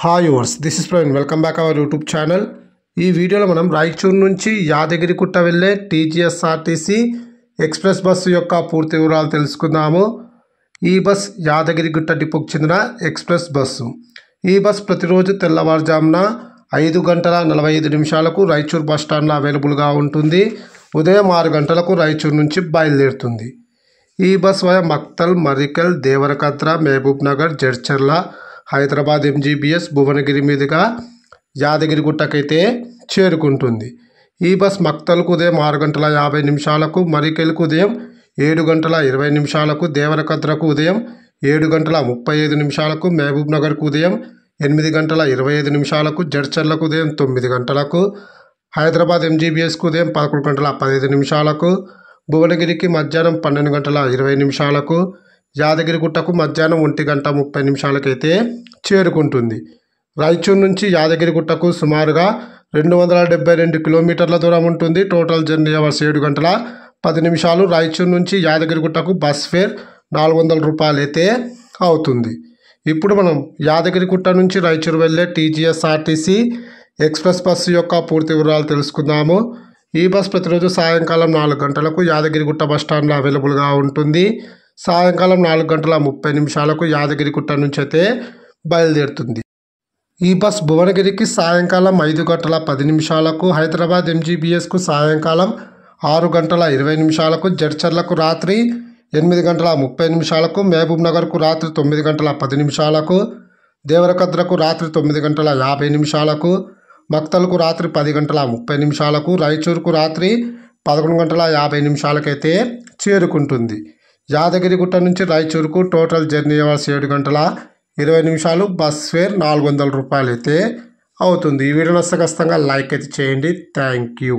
Hi yours, this is Praveen. Welcome back our YouTube channel. ఈ వీడియోలో మనం రాయచూరు నుంచి యాదగిరిగుట్ట వెళ్ళే టీజీఎస్ఆర్టీసీ ఎక్స్ప్రెస్ బస్సు యొక్క పూర్తి వివరాలు తెలుసుకుందాము. ఈ బస్ యాదగిరిగుట్ట డిపోకు చెందిన ఎక్స్ప్రెస్ బస్సు. ఈ బస్ ప్రతిరోజు తెల్లవారుజామున 5:45 రాయచూరు బస్ స్టాండ్లో అవైలబుల్గా ఉంటుంది. ఉదయం 6 గంటలకు రాయచూరు నుంచి బయలుదేరుతుంది. ఈ bus via Maktal, Marikal, Devarakadra, Mahbub Nagar, Jadcherla, Hyderabad MGBS, Bhuvanagiri మీదుగా యాదగిరిగుట్టకైతే చేరుకుంటుంది. ఈ బస్ మక్తల్కు ఉదయం 6:50, మరికెల్కు ఉదయం 7:20, దేవరకద్రకు ఉదయం 7:35, మహబూబ్ నగర్కు ఉదయం 8:25, జడ్చర్లకు ఉదయం 9 గంటలకు, హైదరాబాద్ ఎంజీబీఎస్కు ఉదయం 11:15, భువనగిరికి మధ్యాహ్నం 12:20, యాదగిరిగుట్టకు మధ్యాహ్నం 1:30 అయితే చేరుకుంటుంది. రాయచూరు నుంచి యాదగిరిగుట్టకు సుమారుగా 272 కిలోమీటర్ల దూరం ఉంటుంది. టోటల్ జర్నీ అవర్స్ 7 గంటల 10 నిమిషాలు. రాయచూరు నుంచి యాదగిరిగుట్టకు బస్ ఫేర్ 400 రూపాయలు అయితే అవుతుంది. ఇప్పుడు మనం యాదగిరిగుట్ట నుంచి రాయచూరు వెళ్ళే టీజీఎస్ఆర్టీసీ ఎక్స్ప్రెస్ బస్సు యొక్క పూర్తి వివరాలు తెలుసుకుందాము. ఈ బస్ ప్రతిరోజు సాయంకాలం 4 గంటలకు యాదగిరిగుట్ట బస్ స్టాండ్లో అవైలబుల్గా ఉంటుంది. సాయంకాలం 4:30 యాదగిరిగుట్ట నుంచి అయితే బయలుదేరుతుంది. ఈ బస్ భువనగిరికి సాయంకాలం 5:10, హైదరాబాద్ ఎంజీబీఎస్కు సాయంకాలం 6:20, జడ్చర్లకు రాత్రి 8:30, మహబూబ్ నగర్కు రాత్రి 9:10, దేవరకద్రకు రాత్రి 9:50, మక్తల్కు రాత్రి 10:30, రాయచూరుకు రాత్రి 11:50 అయితే చేరుకుంటుంది. యాదగిరిగుట్ట నుంచి రాయచూరుకు టోటల్ జర్నీ అవర్స్ 7 గంటల 20 నిమిషాలు. బస్ ఫేర్ 400 రూపాయలు అయితే అవుతుంది. ఈ వీడియో నచ్చితే ఖచ్చితంగా లైక్ అయితే చేయండి. Thank you.